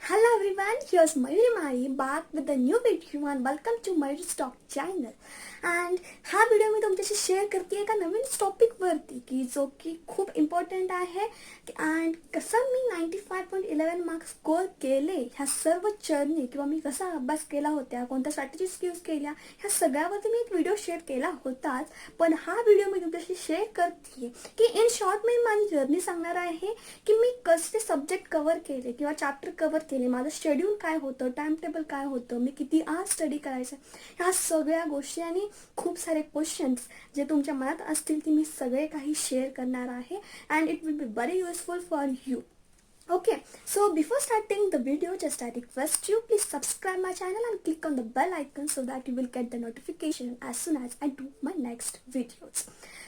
Hello everyone, here's Mayuri Mari back with a new video and welcome to Mayuri's Talk channel. And हा video मी तुमच्याशी share करते एका नवीन टॉपिकवरती की जो की खूप इम्पॉर्टंट आहे. अँड कसं मी 95.11 मार्क्स स्कोअर केले ह्या सर्व जर्नी किंवा मी कसा अभ्यास केला होता, कोणत्या स्ट्रॅटेजीज यूज केल्या, ह्या सगळ्यावरती मी एक व्हिडिओ शेअर केला होताच. पण हा व्हिडिओ मी तुमच्याशी शेअर करते की इन शॉर्ट मी माझी जर्नी सांगणार आहे की मी कसे सब्जेक्ट कव्हर केले किंवा चॅप्टर कव्हर केले, माझं शेड्यूल काय होतं, टाइम टेबल काय होतं, मी किती आज स्टडी करायचं, ह्या सगळ्या गोष्टी आणि खूप सारे क्वेश्चन्स जे तुमच्या मनात असतील ते मी सगळे काही शेअर करणार आहे. And it will be very useful for you. Okay, so before starting the video, just I request you please subscribe my channel and click on the bell icon so that you will get the notification as soon as I do my next videos.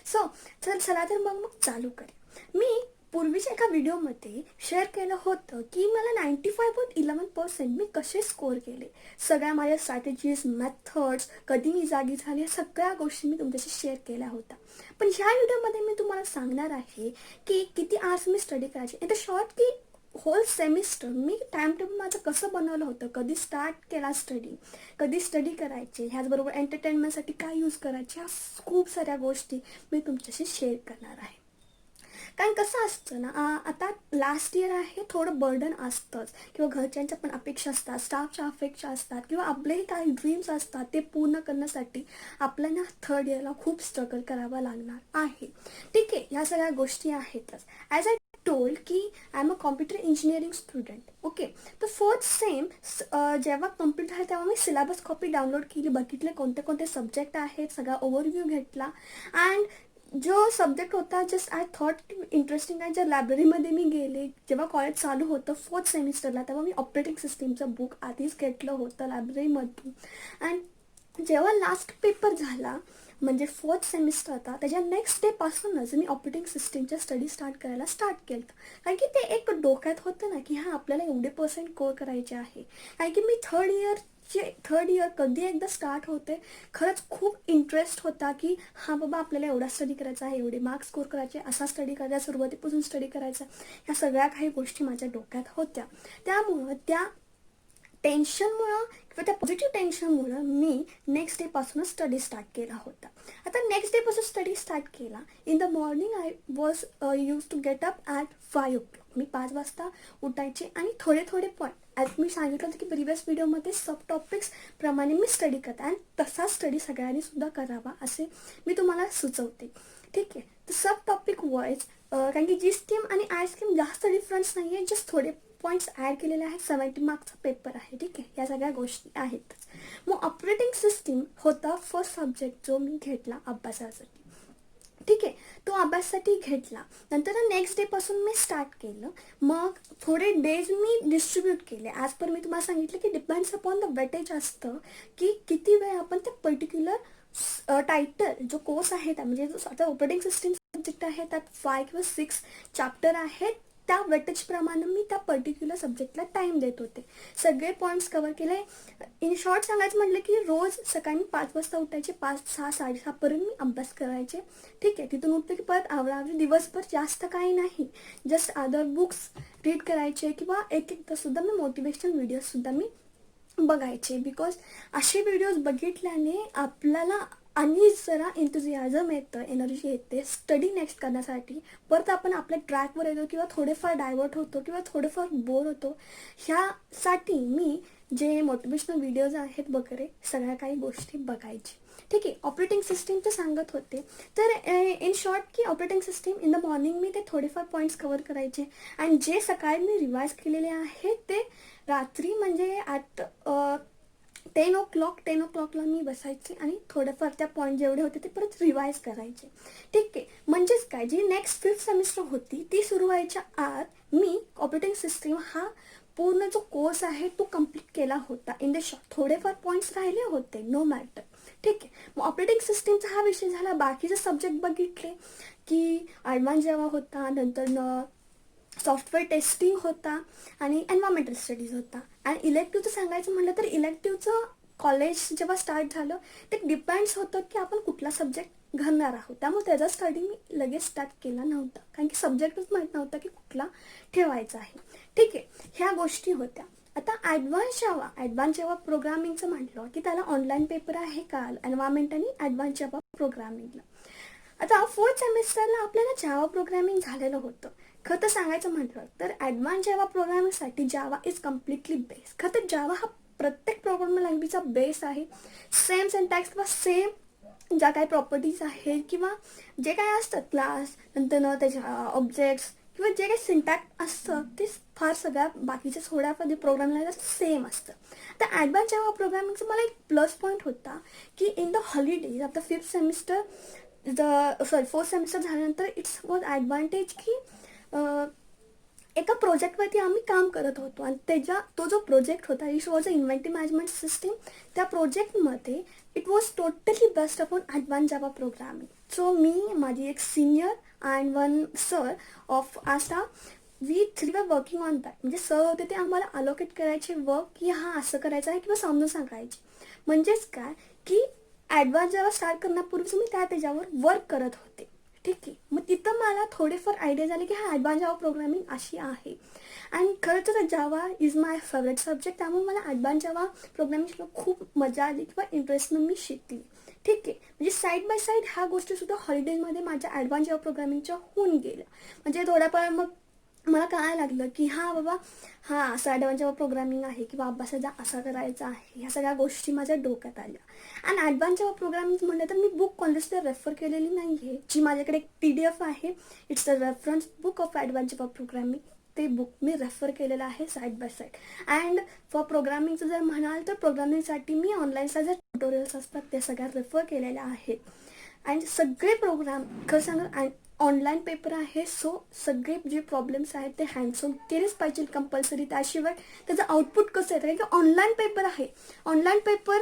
So चला तर मग चालू करूया. मी पूर्वीच्या एका व्हिडिओमध्ये share केलं होतं की मला 95.11% मी कसे स्कोअर केले, सगळ्या माझ्या स्ट्रॅटेजीज, मेथड्स, कधी मी जागी झाली, या सगळ्या गोष्टी मी तुमच्याशी शेअर केल्या होत्या. पण ह्या व्हिडिओमध्ये मी तुम्हाला सांगणार आहे की किती आज मी स्टडी करायची. इन द शॉर्ट की होल सेमिस्टर मी टाइम टेबल माझं कसं बनवलं होतं, कधी स्टार्ट केला स्टडी, कधी स्टडी करायचे, ह्याचबरोबर एंटरटेनमेंटसाठी काय यूज करायचे, ह्या खूप साऱ्या गोष्टी मी तुमच्याशी शेअर करणार आहे. कारण कसं असतं ना, आता लास्ट इयर आहे, थोडं बर्डन असतंच किंवा घरच्यांच्या पण अपेक्षा असतात, स्टाफच्या अपेक्षा असतात किंवा आपलेही काही ड्रीम्स असतात, ते पूर्ण करण्यासाठी आपल्याला थर्ड इयरला खूप स्ट्रगल करावा लागणार आहे. ठीक आहे, ह्या सगळ्या गोष्टी आहेतच. ॲज आय टोल्ड की I am a computer engineering student. Okay, तर फोर्थ सेम जेव्हा कम्प्लीट झालं तेव्हा मी सिलेबस कॉपी डाउनलोड केली, बघितले कोणते कोणते सब्जेक्ट आहेत, सगळा ओव्हरव्ह्यू घेतला. अँड जो सब्जेक्ट होता जस्ट आय थॉट इंटरेस्टिंग आहे, ज्या लायब्ररीमध्ये मी गेले, जेव्हा कॉलेज चालू होतं फोर्थ सेमिस्टरला, तेव्हा मी ऑपरेटिंग सिस्टीमचं बुक आधीच घेतलं होतं लायब्ररीमधून. अँड जेव्हा लास्ट पेपर झाला म्हणजे फोर्थ सेमिस्टर होता, त्याच्या नेक्स्ट डेपासूनच मी ऑपरेटिंग सिस्टीमच्या स्टडी स्टार्ट करायला स्टार्ट केलं. कारण की ते एक डोक्यात होतं ना की हां आपल्याला एवढे पर्सेंट स्कोअर करायचे आहे. कारण की मी थर्ड इयर कधी एकदा स्टार्ट होते, खरंच खूप इंटरेस्ट होता की हां बाबा आपल्याला एवढा स्टडी करायचा आहे, एवढे मार्क्स स्कोअर करायचे, असा स्टडी करायचा, सुरुवातीपासून स्टडी करायचा, ह्या सगळ्या काही गोष्टी माझ्या डोक्यात होत्या. त्यामुळं त्या टेन्शनमुळं किंवा त्या पॉझिटिव्ह टेन्शनमुळं मी नेक्स्ट डेपासूनच स्टडी स्टार्ट केला होता. आता नेक्स्ट डेपासून स्टडी स्टार्ट केला. In the morning I was use to get up at 5 o'clock. मी 5 वाजता उठायचे आणि थोडे थोडे पॉईंट, ॲज मी सांगितलं होतं की प्रिव्हियस व्हिडिओमध्ये सब टॉपिक्स प्रमाणे मी स्टडी करते आणि तसा स्टडी सगळ्यांनी सुद्धा करावा असे मी तुम्हाला सुचवते. ठीक आहे, तर सब टॉपिक वाईज कारण की जी स्कीम आणि आय स्कीम जास्त डिफरन्स नाही आहे, जस्ट थोडे पॉईंट्स ॲड केलेले आहेत. 70 मार्क्सचा पेपर आहे. ठीक आहे, या सगळ्या गोष्टी आहेतच. मग ऑपरेटिंग सिस्टीम होता फर्स्ट सब्जेक्ट जो मी घेतला अभ्यासासाठी. ठीक आहे, तो अभ्यासासाठी घेतला. नंतर नेक्स्ट डेपासून मी स्टार्ट केलं. मग थोडे डेज मी डिस्ट्रीब्यूट केले. ॲज पर मी तुम्हाला सांगितलं की डिपेंड्स अपॉन द वेटेज असतं की किती वेळ आपण त्या पर्टिक्युलर टायटल जो कोर्स आहे त्या म्हणजे जो आता ऑपरेटिंग सिस्टीम सब्जेक्ट आहे त्यात 5 किंवा 6 चॅप्टर आहेत, त्या वेटेजप्रमाणे मी त्या पर्टिक्युलर सब्जेक्टला टाईम देत होते. सगळे पॉईंट्स कवर केले. इन शॉर्ट सांगायचं म्हटलं की रोज सकाळी मी 5 वाजता उठायचे, 5, 6, 6:30पर्यंत मी अभ्यास करायचे. ठीक आहे, तिथून उठते की परत आवरावरी दिवसभर जास्त काही नाही, जस्ट अदर बुक्स रीड करायचे किंवा एक एकदासुद्धा मी मोटिवेशनल व्हिडिओजसुद्धा मी बघायचे. बिकॉज असे व्हिडिओज बघितल्याने आपल्याला आणि जरा एन्थुझियाझम येतं, एनर्जी येते स्टडी नेक्स्ट करण्यासाठी. परत आपण आपल्या ट्रॅकवर येतो किंवा थोडेफार डायवर्ट होतो किंवा थोडेफार बोर होतो. ह्यासाठी मी जे मोटिवेशनल व्हिडिओज आहेत वगैरे सगळ्या काही गोष्टी बघायची. ठीक आहे, ऑपरेटिंग सिस्टीमचं सांगत होते. तर इन शॉर्ट की operating system in the morning मी ते थोडेफार पॉईंट्स कवर करायचे आणि जे सकाळी मी रिवाईज केलेले आहेत ते रात्री म्हणजे ॲट 10 o'clockला मी बसायचे आणि थोडंफार त्या पॉईंट जेवढे होते ते परत रिवाईज करायचे. ठीक आहे, म्हणजेच काय, जी नेक्स्ट 5th सेमिस्टर होती ती सुरू व्हायच्या आत मी ऑपरेटिंग सिस्टीम हा पूर्ण जो कोर्स आहे तो कम्प्लीट केला होता. इन द शॉर्ट थोडेफार पॉईंट्स राहिले होते, नो मॅटर. ठीक आहे, मग ऑपरेटिंग सिस्टीमचा हा विषय झाला. बाकीचे सब्जेक्ट बघितले की ॲडव्हान्स जेव्हा होता, नंतर सॉफ्टवेअर टेस्टिंग होता आणि एन्व्हायरमेंटल स्टडीज होता. आणि इलेक्टिव्हचं सांगायचं म्हटलं तर इलेक्टिव्हचं कॉलेज जेव्हा स्टार्ट झालं ते डिपेंड्स होतं की आपण कुठला सब्जेक्ट घालणार आहोत. त्यामुळे त्याचा स्टडी मी लगेच स्टार्ट केला नव्हता कारण की सब्जेक्टच माहीत नव्हता की कुठला ठेवायचा आहे. ठीक आहे, ह्या गोष्टी होत्या. ॲडव्हान्स जावा प्रोग्रामिंगचं म्हटलं की त्याला ऑनलाईन पेपर आहे काल एन्व्हायरमेंट आणि ॲडव्हान्स जावा प्रोग्रामिंगला. आता 4th सेमिस्टरला आपल्याला जावा प्रोग्रामिंग झालेलं होतं. खरं तर सांगायचं म्हटलं तर ॲडव्हान्स जावा प्रोग्रामिंगसाठी जावा इज कम्प्लिटली बेस. खरं तर जावा हा प्रत्येक प्रोग्रामिंग लँग्वेजचा बेस आहे. सेम सिंटॅक्स किंवा सेम ज्या काही प्रॉपर्टीज आहेत किंवा जे काय असतात क्लास नंतर त्याच्या ऑब्जेक्ट्स किंवा जे काही सिंटॅक्ट असतं ते फार सगळ्या बाकीच्या थोड्यामध्ये प्रोग्रामिंगला सेम असतं. तर ॲडव्हान्स जावा प्रोग्रामिंगचा मला एक प्लस पॉईंट होता की in the holidays of the 5th semester 4th semester झाल्यानंतर इट्स वॉज ॲडव्हान्टेज की एका प्रोजेक्टवरती आम्ही काम करत होतो आणि तो जो प्रोजेक्ट होता it was a inventory management system. त्या प्रोजेक्टमध्ये it was totally based upon advance Java programming. So मी माझी एक senior and one sir of आस्टा we three were working on that. म्हणजे सर होते ते आम्हाला अलोकेट करायचे वर्क की हां असं करायचं आहे किंवा समजून सांगायचे. म्हणजेच काय की ॲडव्हान्स जावा स्टार्ट करण्यापूर्वीच मी त्याच्यावर वर्क करत होते. ठीक आहे. मग तिथं मला थोडेफार आयडिया झाले की हा ॲडव्हान्स जावा प्रोग्रामिंग अशी आहे. आणि खरं तर Java is my favourite subject. त्यामुळे मला ॲडव्हान्स जावा प्रोग्रामिंग खूप मजा आली किंवा इंटरेस्टनं मी शिकली. ठीक आहे. म्हणजे साईड बाय साईड ह्या गोष्टीसुद्धा हॉलिडेजमध्ये माझ्या ॲडव्हान्स जावा प्रोग्रामिंगच्या होऊन गेल्या. म्हणजे थोड्याफार मग मला कळायला लागलं की हां बाबा हां असं ॲडव्हान्स जावा प्रोग्रामिंग आहे किंवा अभ्यासाचा असा करायचा आहे. ह्या सगळ्या गोष्टी माझ्या डोक्यात आल्या. आणि ॲडव्हान्स जावा प्रोग्रामिंग म्हणलं तर मी बुक कोणत्याच रेफर केलेली नाही आहे. जी माझ्याकडे एक PDF आहे. It's a reference book of advance Java programming. ते बुक मी रेफर केलेलं आहे side by side. And for प्रोग्रामिंगचं जर म्हणाल तर प्रोग्रामिंगसाठी मी ऑनलाईनचा जे ट्युटोरियल्स असतात ते सगळ्या रेफर केलेल्या आहेत. अँड सगळे प्रोग्राम खरं सांगा ऑनलाईन पेपर आहे. सो सगळे जे प्रॉब्लेम्स आहेत ते हँड्स ऑन केलेच पाहिजे कंपल्सरी. त्याशिवाय त्याचं आउटपुट कसं येतं कारण की ऑनलाईन पेपर आहे. ऑनलाईन पेपर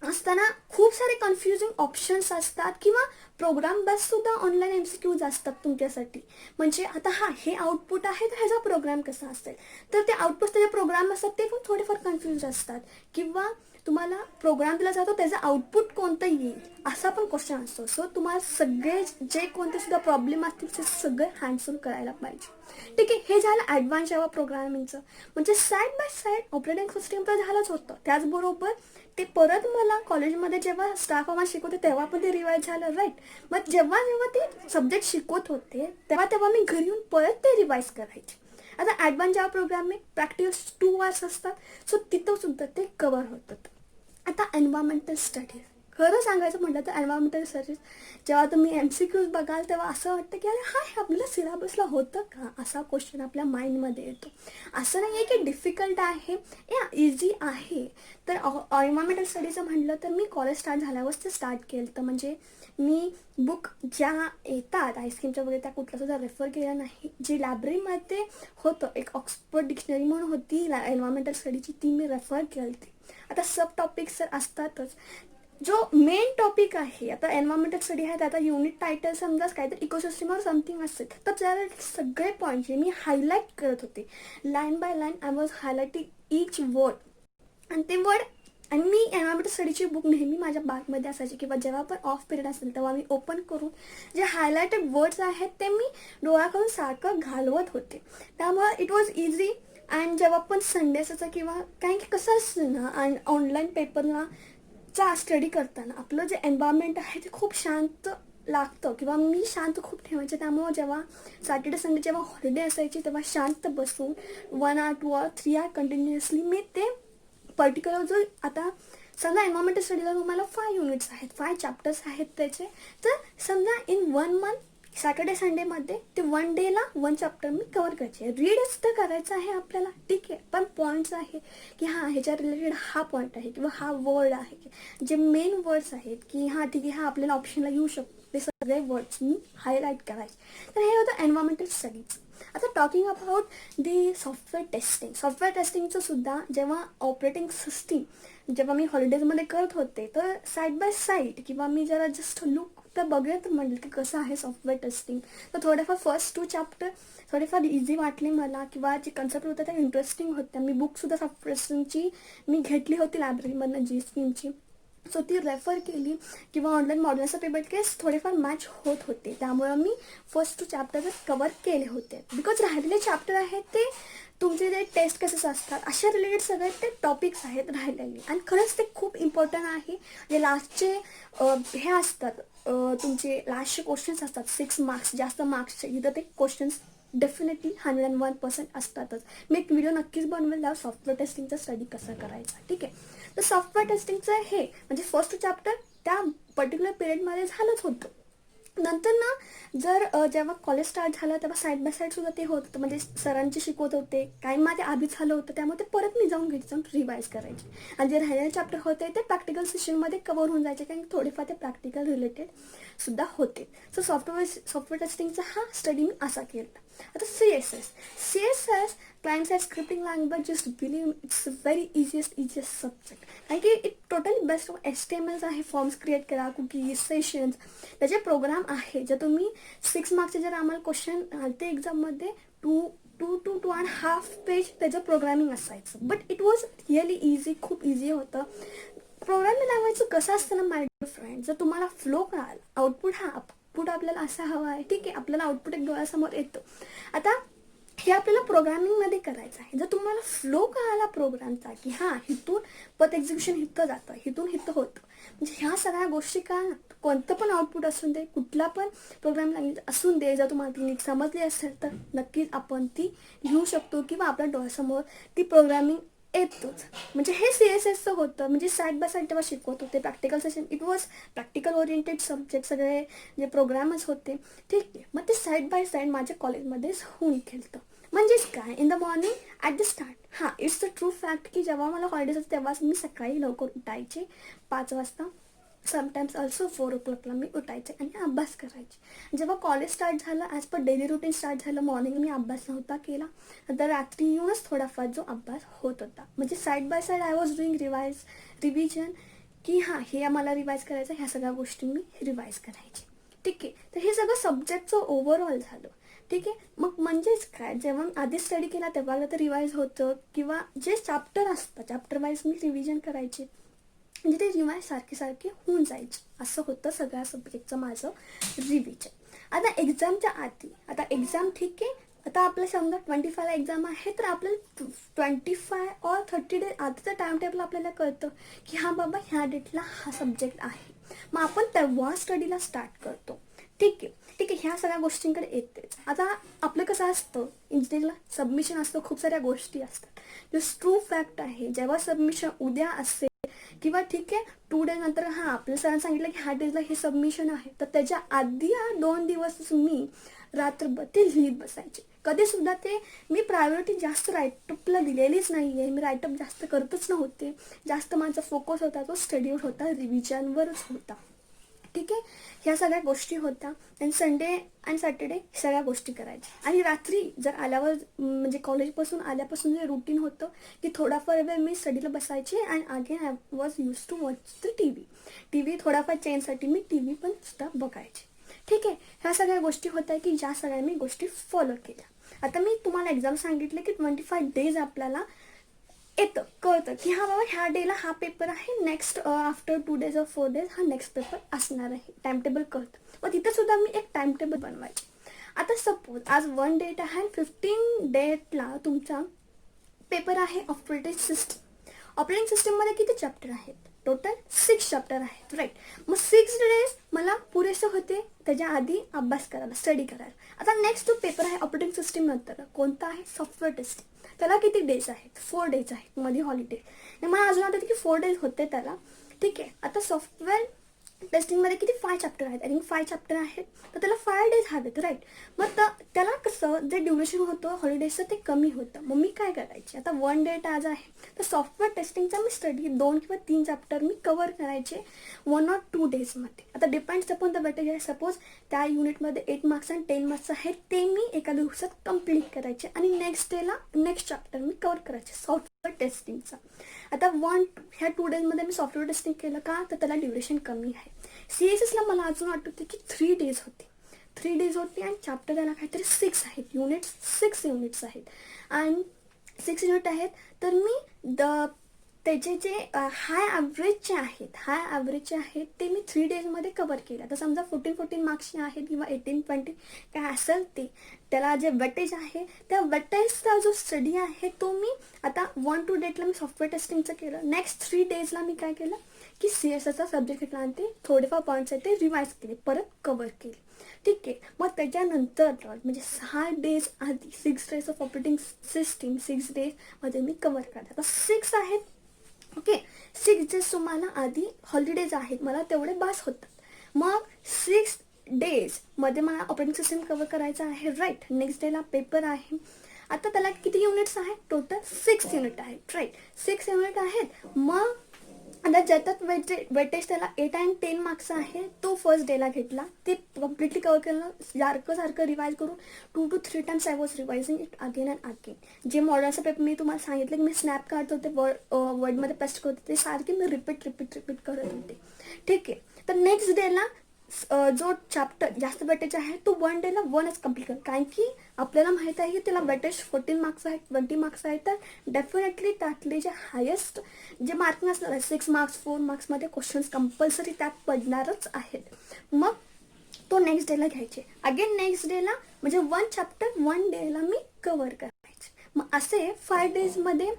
असताना खूप सारे कन्फ्युजिंग ऑप्शन्स असतात किंवा प्रोग्राम बेससुद्धा ऑनलाईन MCQज असतात तुमच्यासाठी. म्हणजे आता हां हे आउटपुट आहे तर ह्याचा प्रोग्राम कसा असेल तर ते आउटपुट त्याचे प्रोग्राम असतात ते पण थोडेफार कन्फ्यूज असतात. किंवा तुम्हाला प्रोग्राम दिला जातो त्याचं आउटपुट कोणतं येईल असा पण क्वेश्चन असतो. सो तुम्हाला सगळे जे कोणते सुद्धा प्रॉब्लेम असतील ते सगळे हँड्स ऑन करायला पाहिजे. ठीक आहे. हे झालं ॲडव्हान्स जावा प्रोग्रामिंगचं. म्हणजे side by side operating system तर झालंच होतं. त्याचबरोबर ते परत मला कॉलेजमध्ये जेव्हा स्टाफ आम्हाला शिकवते तेव्हा पण ते रिवाईज झालं राईट. मग जेव्हा ते सब्जेक्ट शिकवत होते तेव्हा मी घरी येऊन परत ते रिवाईज करायचे. आता advance Java programming practice 2 hours असतात. सो तिथं सुद्धा ते कवर होतात. आता एन्व्हायरमेंटल स्टडीज खरं सांगायचं म्हटलं तर एन्व्हायरमेंटल स्टडीज जेव्हा तुम्ही MCQज बघाल तेव्हा असं वाटतं की अरे हा हे आपल्याला सिलेबसला होतं का असा क्वेश्चन आपल्या माइंडमध्ये येतो. असं नाही आहे की डिफिकल्ट आहे या इझी आहे. तर एन्व्हायरमेंटल स्टडीजचं म्हटलं तर मी कॉलेज स्टार्ट झाल्यावरच ते स्टार्ट केलं. तर म्हणजे मी बुक ज्या येतात आईस्क्रीमच्या वगैरे त्या कुठला सुद्धा रेफर केला नाही. जी लायब्ररीमध्ये होतं एक ऑक्सफर्ड डिक्शनरी म्हणून होती एन्व्हायरमेंटल स्टडीची ती मी रेफर केली. आता सब टॉपिक्स तर असतातच. जो मेन टॉपिक आहे आता एन्व्हायरमेंटल स्टडी आहे आता युनिट टायटल समजा काहीतरी इकोसिस्टमवर समथिंग असेल तर त्याला सगळे पॉईंट जे मी हायलाईट करत होते line by line I was highlighting each word. आणि ते वर्ड आणि मी एन्व्हायरमेंटल स्टडीची बुक नेहमी माझ्या बॅगमध्ये असायची किंवा जेव्हा पण ऑफ पिरियड असेल तेव्हा मी ओपन करून जे हायलायटेड वर्ड्स आहेत ते मी डोळ्याकडून सारखं घालवत होते. त्यामुळे इट वॉज इझी. अँड जेव्हा पण संडेचं किंवा कारण की कसं असतं ना आणि ऑनलाईन पेपरला चा स्टडी करताना आपलं जे एन्व्हायरमेंट आहे ते खूप शांत लागतं किंवा मी शांत खूप ठेवायचे. त्यामुळं जेव्हा सॅटर्डे संडे जेव्हा हॉलिडे असायची तेव्हा शांत बसून 1 hour 2 hour 3 hour कंटिन्युअसली मी ते पर्टिक्युलर जो आता समजा एन्व्हायरमेंटल स्टडीला तुम्हाला 5 युनिट्स आहेत 5 चॅप्टर्स आहेत त्याचे. तर समजा इन 1 month सॅटर्डे संडेमध्ये ते 1 डेला 1 चॅप्टर मी कवर करायचे. रीडच तर करायचं आहे आपल्याला. ठीक आहे. पण पॉईंट्स आहे की हां ह्याच्या रिलेटेड हा पॉईंट आहे किंवा हा वर्ड आहे जे मेन वर्ड्स आहेत की हां ठीक आहे हा आपल्याला ऑप्शनला येऊ शकतो ते सगळे वर्ड्स मी हायलाईट करायचे. तर हे होतं एन्व्हायरमेंटल स्टडीज. आता talking about the software testing. Software टेस्टिंगचं सुद्धा जेव्हा ऑपरेटिंग सिस्टीम जेव्हा मी हॉलिडेजमध्ये करत होते तर साईड बाय साईड किंवा मी जरा जस्ट लुक तर बघत म्हटलं की कसं आहे सॉफ्टवेअर टेस्टिंग. तर थोडेफार फर्स्ट 2 चॅप्टर थोडेफार इझी वाटले मला किंवा जे कन्सेप्ट होत्या त्या इंटरेस्टिंग होत्या. मी बुकसुद्धा सॉफ्टवेअर टेस्टिंगची मी घेतली होती लायब्ररीमधनं GSPMची. सो ती रेफर केली किंवा ऑनलाईन मॉडेल्सचा पेपर केस थोडेफार मॅच होत होते. त्यामुळं मी फर्स्ट 2 चॅप्टर कवर केले होते. बिकॉज राहिलेले चॅप्टर आहेत ते तुमचे जे टेस्ट केसेस असतात अशा रिलेटेड सगळे ते टॉपिक्स आहेत राहिलेले. आणि खरंच ते खूप इम्पॉर्टंट आहे. जे लास्टचे हे असतात तुमचे लास्टचे क्वेश्चन्स असतात 6 मार्क्स जास्त मार्क्सचे, इथं ते क्वेश्चन्स डेफिनेटली 101% असतातच. मी एक व्हिडिओ नक्कीच बनवेल त्यावर सॉफ्टवेअर टेस्टिंगचा स्टडी कसा करायचा. ठीक आहे. तर सॉफ्टवेअर टेस्टिंगचं हे म्हणजे फर्स्ट चॅप्टर त्या पर्टिक्युलर पिरियडमध्ये झालंच होतं. नंतर ना जर जेव्हा कॉलेज स्टार्ट झालं तेव्हा साईड बाय साईड सुद्धा ते होत होतं. म्हणजे सरांचे शिकवत होते, काही माझ्या आधी झालं होतं, त्यामुळे ते परत मी जाऊन घरी जाऊन रिवाईज करायचे. आणि जे राहिलेले चॅप्टर होते ते प्रॅक्टिकल सेशनमध्ये कव्हर होऊन जायचे, कारण थोडेफार ते प्रॅक्टिकल रिलेटेड सुद्धा होते. सो सॉफ्टवेअर टेस्टिंगचा हा स्टडी मी असा केला. आता CSS client side scripting language, just believe it's very easiest subject. कारण की it totally best of HTML आहे. फॉर्म्स क्रिएट करा, कुकीज, सेशन्स, त्याचे प्रोग्राम आहे. जर तुम्ही 6 मार्क्सचे जर आम्हाला क्वेश्चन आलते एक्झाममध्ये 2.5 पेज त्याचं प्रोग्रामिंग असायचं. But it was really easy, खूप इझी होतं. प्रोग्रामिंग लँग्वेजचं कसं असतं ना माय डिअर फ्रेंड, जर तुम्हाला फ्लो कळाला, आउटपुट आपल्याला असा हवा आहे, ठीक आहे, आपल्याला आउटपुट एक डोळ्यासमोर येतो. आता हे आपल्याला प्रोग्रामिंगमध्ये करायचं आहे. जर तुम्हाला फ्लो कळाला प्रोग्रामचा की हां इथून पथ एक्झिक्युशन इथं जातं, इथून इथं होतं, म्हणजे ह्या सगळ्या गोष्टी का कोणतं पण आउटपुट असून दे, कुठला पण प्रोग्राम लँग्वेज असून दे, जर तुम्हाला ती नीट समजली असेल तर नक्कीच आपण ती लिहू शकतो किंवा आपल्या डोळ्यासमोर ती प्रोग्रामिंग येतोच. म्हणजे हे CSSचं होतं. म्हणजे साईड बाय साईड तेव्हा शिकवत होते. Practical session, it was practical oriented subject, सगळे जे प्रोग्रामच होते. ठीक आहे. मग ते साईड बाय साईड माझ्या कॉलेजमध्येच होऊन खेळतं. म्हणजेच काय, in the morning at the start, हां इट्स अ ट्रू फॅक्ट की जेव्हा मला हॉलिडेज होते तेव्हाच मी सकाळी लवकर उठायचे 5 वाजता. समटाईम्स ऑल्सो 4 o'clockला मी उठायचे आणि अभ्यास करायचे. जेव्हा कॉलेज स्टार्ट झालं, as per daily routine start झालं, मॉर्निंग मी अभ्यास नव्हता केला, तर रात्री येऊनच थोडाफार जो अभ्यास होत होता. म्हणजे side by side I was doing revision की हां हे मला रिवाईज करायचं, ह्या सगळ्या गोष्टी मी रिवाईज करायची. ठीक आहे. तर हे सगळं सब्जेक्टचं ओव्हरऑल झालं. ठीक आहे. मग म्हणजेच काय, जेव्हा आधी स्टडी केला तेव्हा तर रिवाईज होतं, किंवा जे चॅप्टर असतं चॅप्टर वाईज मी रिव्हिजन करायचे, म्हणजे ते रिवाईज सारखे होऊन जायचे. असं होतं सगळ्या सब्जेक्टचं माझं रिव्हिजन. आता एक्झामच्या आधी, आता एक्झाम ठीक आहे, आता आपल्या समजा 25ला एक्झाम आहे, तर आपल्याला 25 or 30 days आधीचं टाइम टेबल आपल्याला कळतं की हां बाबा ह्या डेटला हा सब्जेक्ट आहे. मग आपण तेव्हा स्टडीला स्टार्ट करतो. ठीक आहे. ह्या सगळ्या गोष्टींकडे येतेच. आता आपलं कसं असतं, इंजिनिअरिंगला सबमिशन असतं, खूप साऱ्या गोष्टी असतात. जस्ट ट्रू फॅक्ट आहे, जेव्हा सबमिशन उद्या असेल किंवा ठीक आहे 2 days नंतर हां आपल्या सरांनी सांगितलं की ह्या डेजला हे सबमिशन आहे, तर त्याच्या आधी 2 दिवस मी रात्रभर ते लिहित बसायचे. कधीसुद्धा ते मी प्रायोरिटी जास्त राईटअपला दिलेलीच नाही आहे. मी राईटअप जास्त करतच नव्हते. जास्त माझा फोकस होता तो स्टडीवर होता, रिव्हिजनवरच होता. ठीक आहे. ह्या सगळ्या गोष्टी होत्या. आणि संडे आणि सॅटर्डे सगळ्या गोष्टी करायच्या. आणि रात्री जर आल्यावर म्हणजे कॉलेजपासून आल्यापासून जे रुटीन होतं की थोडाफार वेळ मी स्टडीला बसायचे, आणि again I was use to watch the T V थोडाफार चेंजसाठी मी टी व्ही पण सुद्धा बघायचे. ठीक आहे. ह्या सगळ्या गोष्टी होत्या की ज्या सगळ्या मी गोष्टी फॉलो केल्या. आता मी तुम्हाला एक्झाम सांगितले की 25 days आपल्याला येतं, कळतं की हा बाबा ह्या डेला हा पेपर आहे, next after 2 days or 4 days हा नेक्स्ट पेपर असणार आहे. टाइम टेबल कळतं. मग तिथं सुद्धा मी एक टाइम टेबल बनवायचे. आता सपोज आज 1 डेट आहे, 15 डेटला तुमचा पेपर आहे ऑपरेटिंग सिस्टम. ऑपरेटिंग सिस्टममध्ये किती चॅप्टर आहेत? टोटल 6 चॅप्टर आहेत, राईट. मग 6 days मला पुरेसे होते त्याच्या आधी अभ्यास करायला, स्टडी करायला. आता नेक्स्ट जो पेपर आहे ऑपरेटिंग सिस्टम नंतर कोणता आहे? Software testing. त्याला किती डेज आहेत? 4 days आहेत, मध्ये हॉलिडे. मला अजून आठवतं की 4 days होते त्याला. ठीक आहे. आता सॉफ्टवेअर टेस्टिंगमध्ये किती 5 चॅप्टर आहेत, आय थिंक 5 चॅप्टर आहेत, तर त्याला 5 days हवेत, राईट. मग त्याला कसं जे ड्युरेशन होतं हॉलिडेजचं ते कमी होतं. मग मी काय करायचे, आता 1 डेट आज आहे, तर सॉफ्टवेअर टेस्टिंगचा मी स्टडी 2 किंवा 3 चॅप्टर मी कवर करायचे 1 or 2 daysमध्ये. आता डिपेंड्स अपॉन द वेटेज आहे. सपोज त्या युनिटमध्ये 8 मार्क्स आणि 10 मार्क्स आहेत, ते मी एका दिवसात कंप्लीट करायचे, आणि नेक्स्ट डेला नेक्स्ट चॅप्टर मी कवर करायचे सॉफ्टवेअर टेस्टिंगचा. आता ह्या 2 daysमध्ये मी सॉफ्टवेअर टेस्टिंग केलं का, तर त्याला ड्युरेशन कमी आहे. CSSला मला अजून आठवते की 3 days होते. 3 days होते, आणि चॅप्टर त्याला काहीतरी 6 आहेत, 6 युनिट्स आहेत, आणि 6 युनिट आहेत. तर मी त्याचे जे हाय ॲव्हरेजचे आहेत ते मी 3 डेजमध्ये कवर केलं. आता समजा 14 मार्क्सचे आहेत किंवा 18-20 काय असेल ते, त्याला जे वेटेज आहे त्या वेटेजचा जो स्टडी आहे तो मी आता 1 to डेटला मी सॉफ्टवेअर टेस्टिंगचं केलं. नेक्स्ट 3 डेजला मी काय केलं की CSSचा सब्जेक्ट घेतला आणि ते थोडेफार पॉईंट्स आहेत ते रिवाईज केले, परत कवर केले. ठीक आहे. मग त्याच्यानंतर म्हणजे 6 डेज आधी 6 डेज ऑफ ऑपरेटिंग सिस्टीम 6 डेजमध्ये मी कवर करते. आता 6 आहेत. ओके, 6 डेज तुम्हाला आधी हॉलिडेज आहेत, मला तेवढे बास होतात. मग 6 डेजमध्ये मला ऑपरेटिंग सिस्टम कवर करायचं आहे, राईट. नेक्स्ट डेला पेपर आहे. आता त्याला किती युनिट्स आहेत? टोटल 6 युनिट आहेत, राईट. 6 युनिट आहेत. मग आता ज्याच्यात वेटेज त्याला 8 and 10 मार्क्स आहे तो फर्स्ट डेला घेतला, ते कम्प्लिटली कवर केलं. सारखं रिवाईज करून 2 to 3 times I was revising it again and again. जे मॉडलचा पेपर मी तुम्हाला सांगितलं की मी स्नॅप काढत होते, वर्डमध्ये पेस्ट करत होते, ते सारखे मी रिपीट करत होते. ठीक आहे. तर नेक्स्ट डेला जो चॅप्टर जास्त वेटेज आहे तो 1 डेला 1च कम्प्लीट कर, कारण की आपल्याला माहीत आहे की त्याला वेटेज 14 मार्क्स आहेत, 20 मार्क्स आहेत. तर डेफिनेटली त्यातले जे हायेस्ट जे मार्किंग असणार 6 मार्क्स 4 मार्क्समध्ये क्वेश्चन्स कंपल्सरी त्यात पडणारच आहेत. मग तो नेक्स्ट डेला घ्यायचे. अगेन नेक्स्ट डेला म्हणजे 1 चॅप्टर 1 डेला मी कवर करायचे. मग असे 5 डेजमध्ये,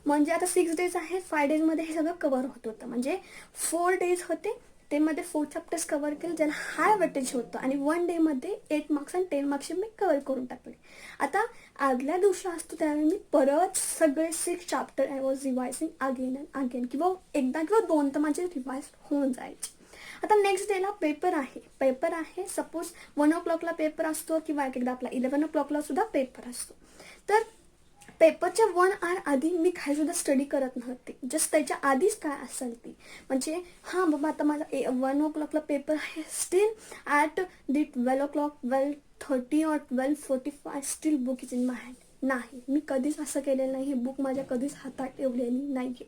म्हणजे आता 6 डेज आहेत, 5 डेजमध्ये हे सगळं कवर होत होतं. म्हणजे 4 डेज होते, ते मध्ये 4 चॅप्टर्स कवर केले ज्याला हाय वेटेज होतं, आणि 1 डेमध्ये 8 मार्क्स आणि 10 मार्क्सचे मी कवर करून टाकले. आता आदल्या दिवशी असतो त्यावेळी मी परत सगळे 6 chapter I was revising again and again, किंवा एकदा किंवा 2 तर माझे रिवाईज होऊन जायचे. आता नेक्स्ट डेला पेपर आहे. सपोज 1 o'clockला पेपर असतो, किंवा एकदा आपला 11 o'clockला सुद्धा पेपर असतो. तर पेपरच्या 1 hour आधी मी काहीसुद्धा स्टडी करत नव्हते. जस्ट त्याच्या आधीच काय असेल ती, म्हणजे हां बाबा आता माझा 1 o'clockला पेपर आहे, still at 12 o'clock 12:30 or 12:45 steel book is in my hand. नाही, मी कधीच असं केलेलं नाही. हे बुक माझ्या कधीच हातात ठेवलेली नाही आहे.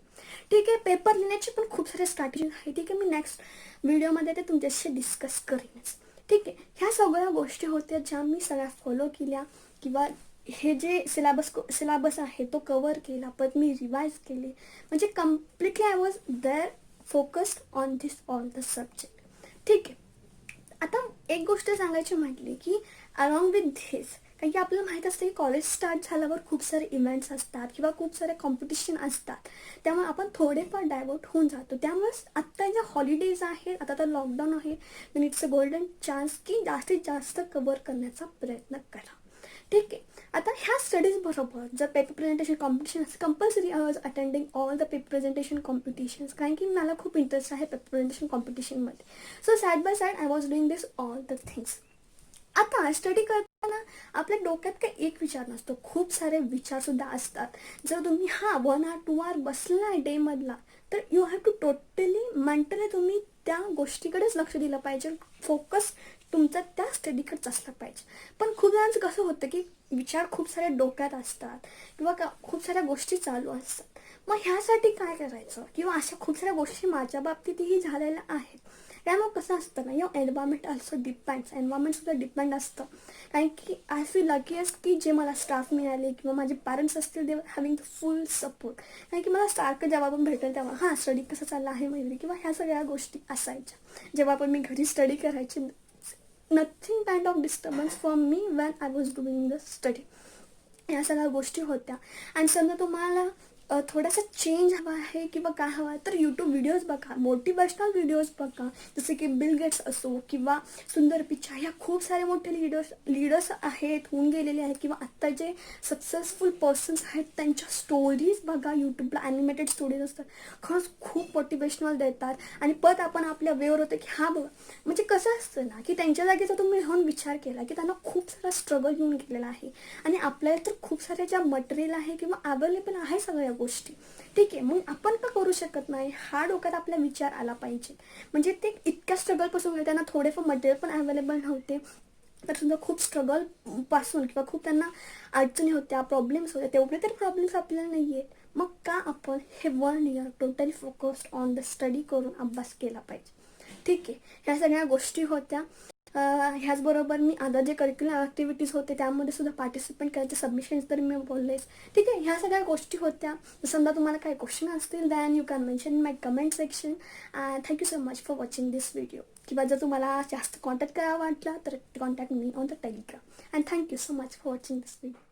ठीक आहे. पेपर लिहिण्याची पण खूप सारे स्ट्रॅटेजी आहे. ठीक आहे, मी नेक्स्ट व्हिडिओमध्ये ते तुमच्याशी डिस्कस करीनच. ठीक आहे. ह्या सगळ्या गोष्टी होत्या ज्या मी सगळ्या फॉलो केल्या, किंवा हे जे सिलेबस आहे तो कवर केला, परत मी रिवाईज केले. म्हणजे completely I was there focused on this all the subject. ठीक आहे. आता एक गोष्ट सांगायची म्हटली की अलॉंग विथ धिस, कारण की आपल्याला माहीत असतं की कॉलेज स्टार्ट झाल्यावर खूप सारे इव्हेंट्स असतात किंवा खूप सारे कॉम्पिटिशन असतात, त्यामुळे आपण थोडेफार डायवर्ट होऊन जातो. त्यामुळे आत्ता ज्या हॉलिडेज आहेत, आता तर लॉकडाऊन आहे, then it's a golden chance की जास्तीत जास्त कवर करण्याचा प्रयत्न करा. ठीक आहे. आता ह्या स्टडीज बरोबर जर पेपर प्रेझेंटेशन कॉम्पिटिशन असं compulsory I was attending all the paper presentation competitions, कारण की मला खूप इंटरेस्ट आहे पेपर प्रेझेंटेशन कॉम्पिटिशनमध्ये. So side by side I was doing this all the things. आता स्टडी करताना आपल्या डोक्यात काही एक विचार नसतो, खूप सारे विचारसुद्धा असतात. जर तुम्ही 1 hour 2 hour बसला डेमधला, तर you have to totally mentally तुम्ही त्या गोष्टीकडेच लक्ष दिलं पाहिजे. फोकस तुमचा त्या स्टडीकडेच असला पाहिजे. पण खूप जणांचं कसं होतं की विचार खूप सारे डोक्यात असतात, किंवा खूप साऱ्या गोष्टी चालू असतात. मग ह्यासाठी काय करायचं, किंवा अशा खूप साऱ्या गोष्टी माझ्या बाबतीतही झालेल्या आहेत. त्यामुळे कसं असतं ना, या एन्व्हायरमेंट ऑल्सो डिपेंड्स, एन्व्हायरमेंटसुद्धा डिपेंड असतं. कारण की आय फील लकीएस्ट की जे मला स्टाफ मिळाले किंवा माझे पॅरेंट्स असतील, दे हॅविंग द फुल सपोर्ट. कारण की मला सारखं जेव्हा पण भेटेल तेव्हा हां स्टडी कसं चाललं आहे मयुरी, किंवा ह्या सगळ्या गोष्टी असायच्या. जेव्हा पण मी घरी स्टडी करायची, nothing kind of disturbance for me when I was doing the study. ह्या सगळ्या गोष्टी होत्या. आणि समजा तुम्हाला थोडासा चेंज हवा आहे किंवा काय हवा आहे, तर यूट्यूब व्हिडिओज बघा, मोटिवेशनल व्हिडिओज बघा, जसे की बिल गेट्स असो किंवा सुंदर पिचाई, ह्या खूप सारे मोठे लीडर्स आहेत, होऊन गेलेले आहेत, किंवा आत्ता जे सक्सेसफुल पर्सन्स आहेत त्यांच्या स्टोरीज बघा. यूट्यूबला ॲनिमेटेड स्टोरीज असतात, खरंच खूप मोटिवेशनल देतात. आणि परत आपण आपल्या वेवर होतं की हां बघा, म्हणजे कसं असतं ना की त्यांच्या जागेचा तुम्ही राहून विचार केला की त्यांना खूप सारा स्ट्रगल येऊन गेलेला आहे, आणि आपल्याला तर खूप साऱ्या ज्या मटेरियल आहे किंवा अवेलेबल आहे सगळ्या गोष्टी. ठीक आहे. मग आपण का करू शकत नाही, हा डोक्यात आपला विचार आला पाहिजे. म्हणजे ते इतक्या स्ट्रगलपासून गेले, त्यांना थोडेफार मटेरियल पण अवेलेबल नव्हते, तर सुद्धा खूप स्ट्रगल पासून किंवा खूप त्यांना अडचणी होत्या, प्रॉब्लेम्स होत्या, तेवढे तरी प्रॉब्लेम्स आपल्याला नाही आहेत. मग का आपण हे 1 year totally focused on the study करून अभ्यास केला पाहिजे. ठीक आहे. ह्या सगळ्या गोष्टी होत्या. ह्याचबरोबर मी अदर जे करिक्युलर ॲक्टिव्हिटीज होते त्यामध्ये सुद्धा पार्टिसिपेट करायचे, सबमिशन्स तर मी बोललेच. ठीक आहे, ह्या सगळ्या गोष्टी होत्या. समजा तुम्हाला काही क्वेश्चन असतील than you can mention in my comment section. Thank you so much for watching this video. किंवा जर तुम्हाला जास्त कॉन्टॅक्ट करावा वाटला तर contact me on the Telegram. And thank you so much for watching this video.